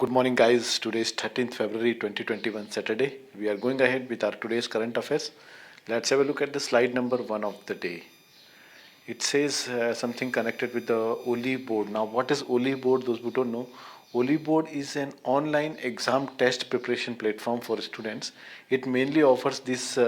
Good morning, guys. Today is 13th February 2021, Saturday. We are going ahead with our today's current affairs. Let's have a look at the slide number 1 of the day. It says something connected with the OLI board. Now, what is OLI board? Those who don't know, OLI board is an online exam test preparation platform for students. It mainly offers these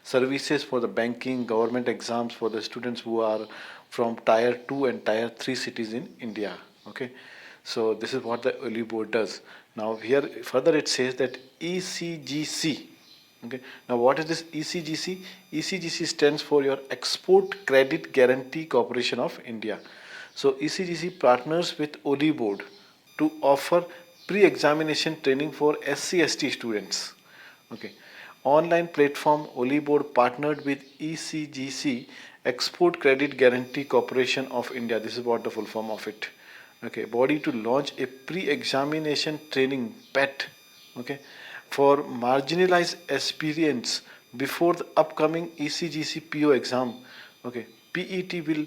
services for the banking, government exams for the students who are from tier 2 and tier 3 cities in India. Okay. So this is what the OLI board does. Now here further it says that ECGC. Okay. Now what is this ECGC? ECGC stands for your Export Credit Guarantee Corporation of India. So ECGC partners with OLI board to offer pre-examination training for SC/ST students. Okay. Online platform OLI board partnered with ECGC, Export Credit Guarantee Corporation of India. This is what the full form of it. Okay, body to launch a pre-examination training PET, okay, for marginalized experience before the upcoming ECGC PO exam. Okay, PET will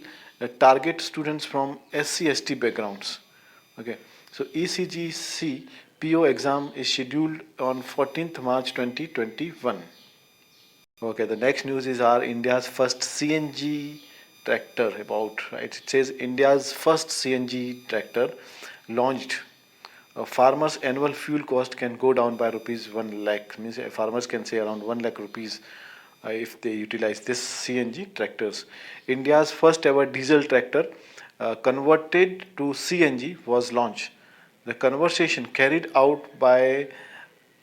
target students from SC/ST backgrounds. Okay, so ECGC PO exam is scheduled on 14th March 2021. Okay, the next news is our India's first CNG tractor right? It says India's first CNG tractor launched. Farmers' annual fuel cost can go down by rupees 1 lakh. Means farmers can say around 1 lakh rupees if they utilize this CNG tractors. India's first ever diesel tractor converted to CNG was launched. The conversation carried out by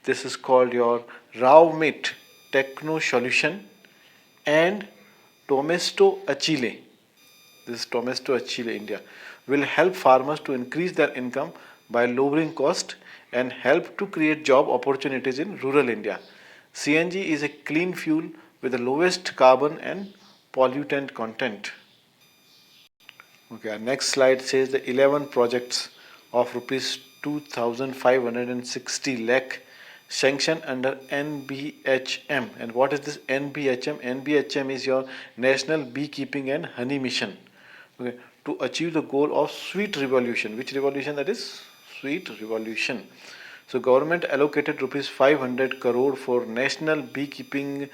this is called your Ravmit Techno Solution and Tomesto Achille. This is Tomesto Achille, India, will help farmers to increase their income by lowering cost and help to create job opportunities in rural India. CNG is a clean fuel with the lowest carbon and pollutant content. Okay, our next slide says the 11 projects of rupees 2,560 lakh sanctioned under NBHM. And what is this NBHM? NBHM is your National Beekeeping and Honey Mission. Okay, to achieve the goal of sweet revolution. Which revolution that is? Sweet revolution. So government allocated rupees 500 crore for National Beekeeping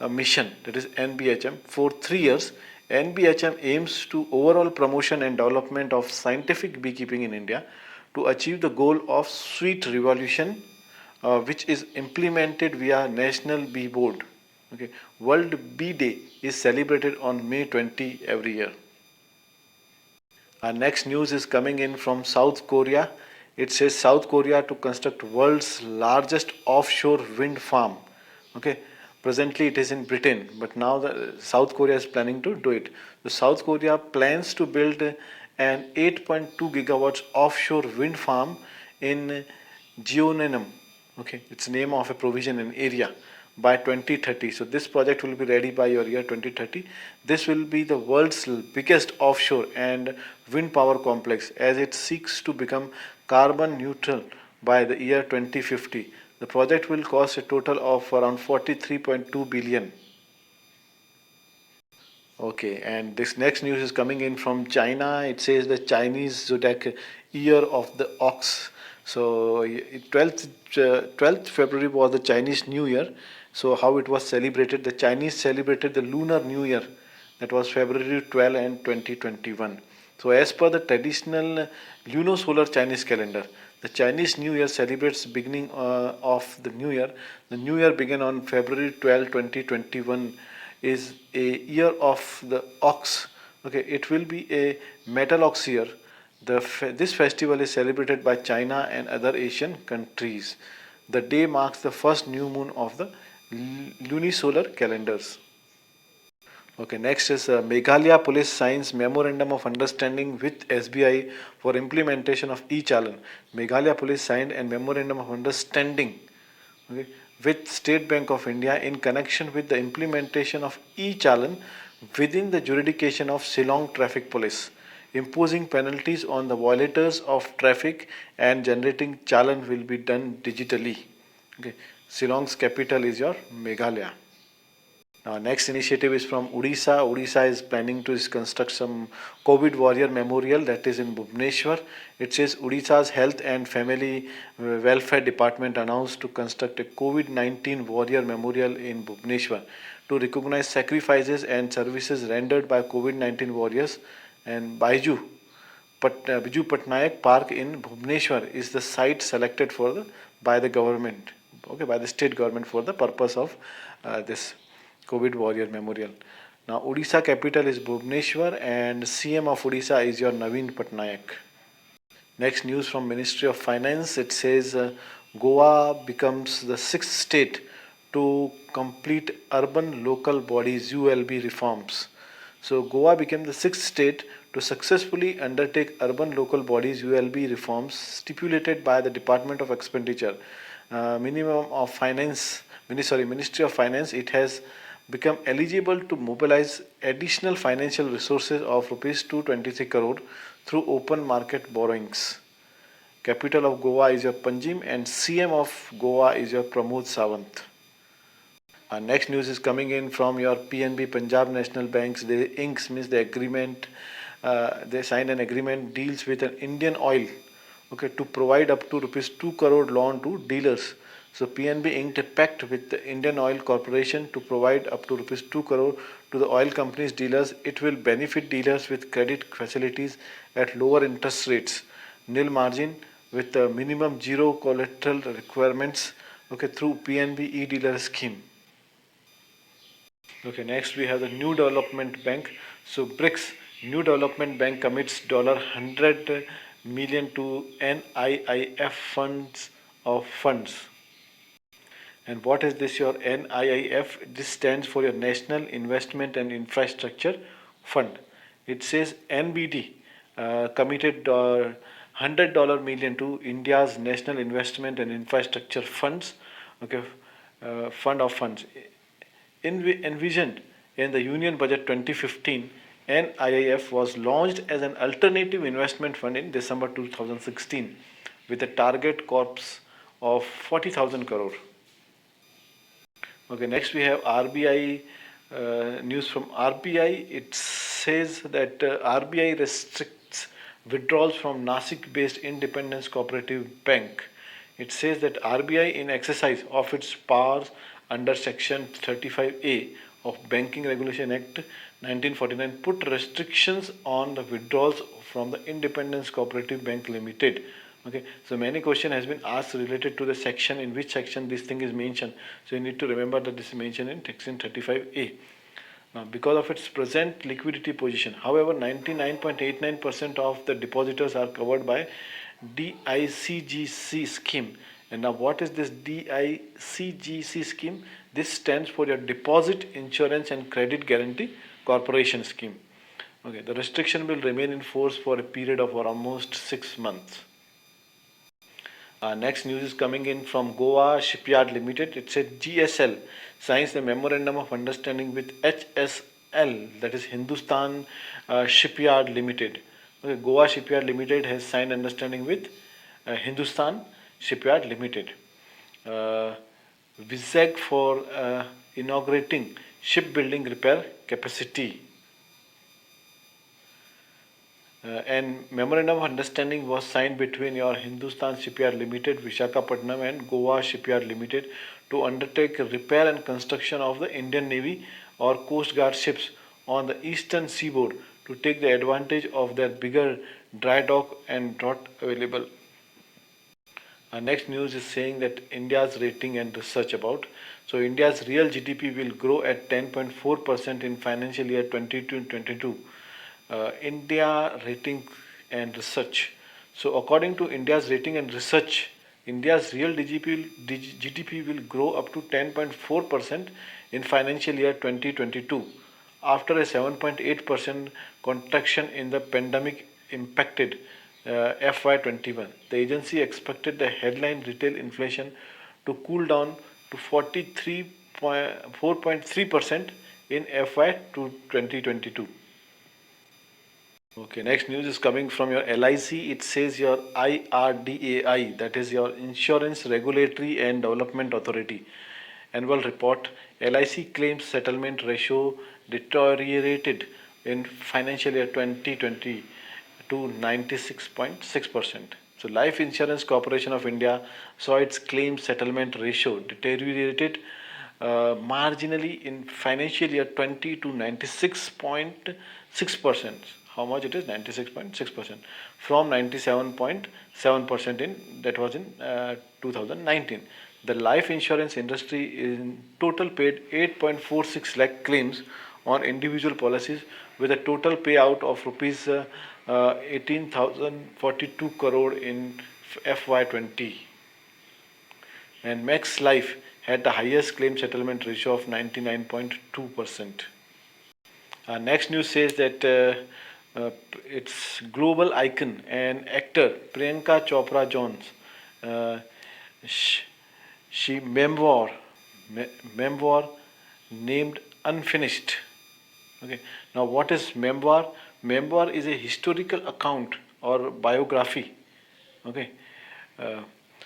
Mission, that is NBHM, for 3 years. NBHM aims to overall promotion and development of scientific beekeeping in India to achieve the goal of sweet revolution, which is implemented via National Bee Board. Okay, World Bee Day is celebrated on May 20 every year. Our next news is coming in from South Korea. It says South Korea to construct world's largest offshore wind farm. Okay, presently it is in Britain, but now the South Korea is planning to do it. The South Korea plans to build an 8.2 gigawatts offshore wind farm in Jeonnam. Okay, it's name of a provision in area by 2030. So this project will be ready by your year 2030. This will be the world's biggest offshore and wind power complex as it seeks to become carbon neutral by the year 2050. The project will cost a total of around 43.2 billion. Okay, and this next news is coming in from China. It says the Chinese zodiac year of the ox. So 12th February was the Chinese New Year. So how it was celebrated? The Chinese celebrated the Lunar New Year. That was February 12 and 2021. So as per the traditional luno-solar Chinese calendar, the Chinese New Year celebrates beginning of the New Year. The New Year began on February 12, 2021 is a year of the ox. Okay, it will be a metal ox year. This festival is celebrated by China and other Asian countries. The day marks the first new moon of the lunisolar calendars. Okay, next is Meghalaya Police signs Memorandum of Understanding with SBI for implementation of e-Challan. Meghalaya Police signed a Memorandum of Understanding, okay, with State Bank of India in connection with the implementation of e-Challan within the jurisdiction of Shillong Traffic Police, imposing penalties on the violators of traffic and generating challan will be done digitally. Okay. Shillong's capital is your Meghalaya. Next initiative is from Orissa. Orissa is planning to construct some COVID warrior memorial that is in Bhubaneswar. It says Odisha's Health and Family Welfare Department announced to construct a COVID-19 warrior memorial in Bhubaneswar to recognize sacrifices and services rendered by COVID-19 warriors. And Biju Patnaik Park in Bhubaneswar is the site selected by the government, okay, by the state government for the purpose of this COVID Warrior Memorial. Now, Odisha capital is Bhubaneswar and CM of Odisha is your Naveen Patnaik. Next news from Ministry of Finance. It says Goa becomes the sixth state to complete urban local bodies ULB reforms. So Goa became the sixth state to successfully undertake urban local bodies ULB reforms stipulated by the Department of Expenditure. Ministry of Finance, it has become eligible to mobilize additional financial resources of rupees 223 crore through open market borrowings. Capital of Goa is your Panjim and CM of Goa is your Pramod Sawant. Our next news is coming in from your PNB Punjab National Banks. They inks means the agreement. They signed an agreement deals with an Indian Oil, okay, to provide up to rupees 2 crore loan to dealers. So PNB inked a pact with the Indian Oil Corporation to provide up to rupees 2 crore to the oil companies dealers. It will benefit dealers with credit facilities at lower interest rates, nil margin with minimum zero collateral requirements, okay, through PNB e-dealer scheme. Okay, next we have the New Development Bank. So BRICS New Development Bank commits $100 million to NIIF funds. And what is this, your NIIF? This stands for your National Investment and Infrastructure Fund. It says NBD committed $100 million to India's National Investment and Infrastructure Funds, okay, fund of funds. Envisioned in the Union Budget 2015, NIIF was launched as an alternative investment fund in December 2016 with a target corpus of 40,000 crore. Okay, next we have RBI news from RBI. It says that RBI restricts withdrawals from Nasik-based Independence Cooperative Bank. It says that RBI, in exercise of its powers under Section 35A of Banking Regulation Act 1949, put restrictions on the withdrawals from the Independence Cooperative Bank Limited. Okay, so many question has been asked related to the section, in which section this thing is mentioned. So you need to remember that this is mentioned in Section 35A. Now, because of its present liquidity position, however, 99.89% of the depositors are covered by DICGC scheme. And now, what is this DICGC scheme? This stands for your Deposit Insurance and Credit Guarantee Corporation scheme. Okay, the restriction will remain in force for a period of almost 6 months. Next news is coming in from Goa Shipyard Limited. It said GSL signs the memorandum of understanding with HSL, that is Hindustan Shipyard Limited. Okay, Goa Shipyard Limited has signed understanding with Hindustan Shipyard Limited. WISAG for inaugurating shipbuilding repair capacity. And memorandum of understanding was signed between your Hindustan Shipyard Limited, Visakhapatnam, and Goa Shipyard Limited to undertake repair and construction of the Indian Navy or Coast Guard ships on the eastern seaboard to take the advantage of their bigger dry dock and dot available. Our next news is saying that India's rating and research about. So India's real GDP will grow at 10.4% in financial year 22-22. India rating and research. So according to India's rating and research, India's real GDP will grow up to 10.4% in financial year 2022 after a 7.8% contraction in the pandemic impacted FY21. The agency expected the headline retail inflation to cool down to 4.3% in FY 2022. Okay, next news is coming from your LIC. It says your IRDAI, that is your Insurance Regulatory and Development Authority. annual report, LIC claims settlement ratio deteriorated in financial year 2020 to 96.6%. So, Life Insurance Corporation of India saw its claim settlement ratio deteriorated marginally in financial year 20 to 96.6%. How much it is? 96.6% from 97.7% in that was in 2019. The life insurance industry in total paid 8.46 lakh claims on individual policies with a total payout of rupees 18,042 crore in FY20. And Max Life had the highest claim settlement ratio of 99.2%. Next news says that its global icon and actor Priyanka Chopra Jones, uh, she memoir named Unfinished. Okay. Now, what is memoir? Memoir is a historical account or biography. Okay. Uh,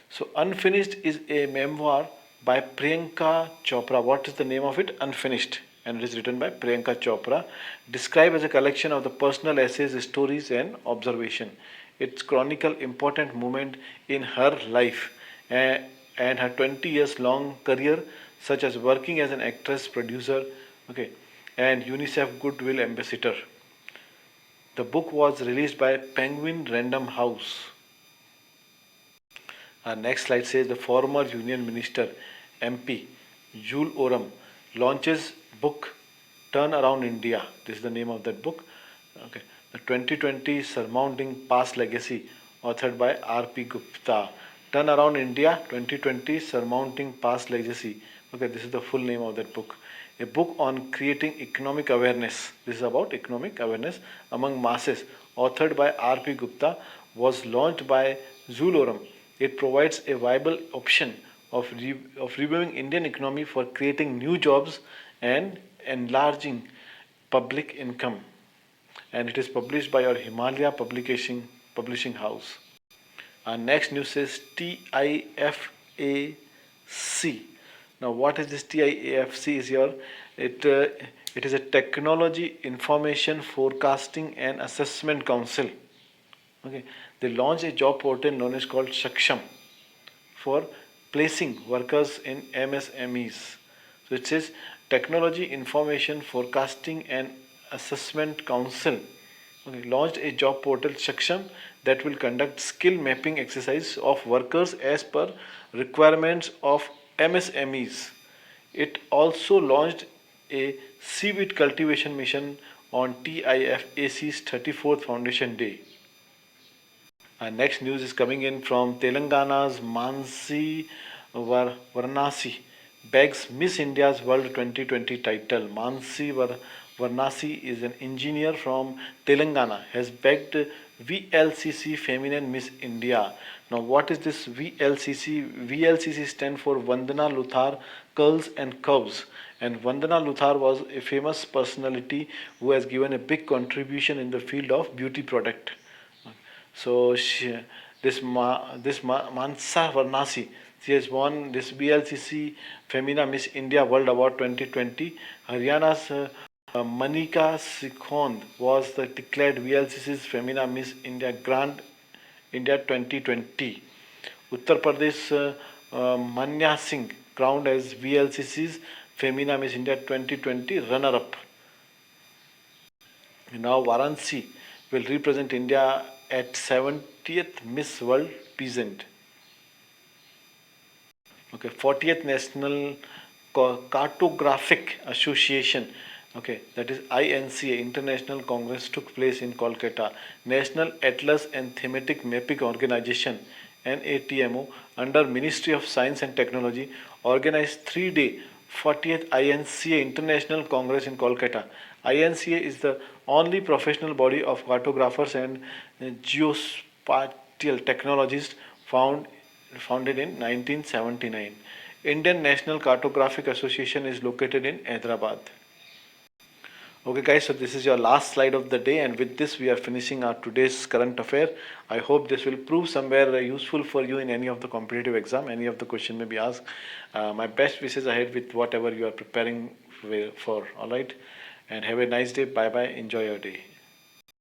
so, Unfinished is a memoir by Priyanka Chopra. What is the name of it? Unfinished. And it is written by Priyanka Chopra. Described as a collection of the personal essays, stories, and observation. It's chronicle important moment in her life and her 20 years long career, such as working as an actress, producer, okay, and UNICEF Goodwill Ambassador. The book was released by Penguin Random House. Our next slide says the former Union Minister MP Jul Oram launches book Turn Around India. This is the name of that book. Okay. The 2020 Surmounting Past Legacy, authored by R.P. Gupta. Turn Around India 2020 Surmounting Past Legacy. Okay, this is the full name of that book. A book on creating economic awareness. This is about economic awareness among masses, authored by R.P. Gupta, was launched by Zul. It provides a viable option of reviewing Indian economy for creating new jobs and enlarging public income. And it is published by our Himalaya Publishing House. Our next news says TIFAC. Now, what is this TIFAC? It is a Technology Information Forecasting and Assessment Council. Okay, they launched a job portal known as called Shaksham for placing workers in MSMEs. So it says Technology Information Forecasting and Assessment Council, okay, launched a job portal Shaksham that will conduct skill mapping exercise of workers as per requirements of MSMEs. It also launched a seaweed cultivation mission on TIFAC's 34th Foundation Day. Our next news is coming in from Telangana's Mansi Varnasi bags Miss India's World 2020 title. Mansi Varnasi is an engineer from Telangana, has bagged VLCC Feminine Miss India. Now, what is this VLCC? VLCC stands for Vandana Luthar Curls and Curves. And Vandana Luthar was a famous personality who has given a big contribution in the field of beauty product. So Mansa Varnasi, she has won this BLCC Femina Miss India World Award 2020. Haryana's Manika Sikhond was the declared VLCC's Femina Miss India Grand India 2020. Uttar Pradesh Manya Singh crowned as VLCC's Femina Miss India 2020 runner-up. Now Varanasi will represent India at 70th Miss World Peasant. Okay, 40th National Cartographic Association, okay, that is INCA International Congress took place in Kolkata. National Atlas and Thematic Mapping Organization NATMO under Ministry of Science and Technology organized 3-day 40th INCA International Congress in Kolkata. INCA is the only professional body of cartographers and geospatial technologists founded in 1979. Indian National Cartographic Association is located in Hyderabad. Okay, guys, so this is your last slide of the day, and with this, we are finishing our today's current affair. I hope this will prove somewhere useful for you in any of the competitive exam, any of the question may be asked. My best wishes ahead with whatever you are preparing for. All right, and have a nice day. Bye bye. Enjoy your day.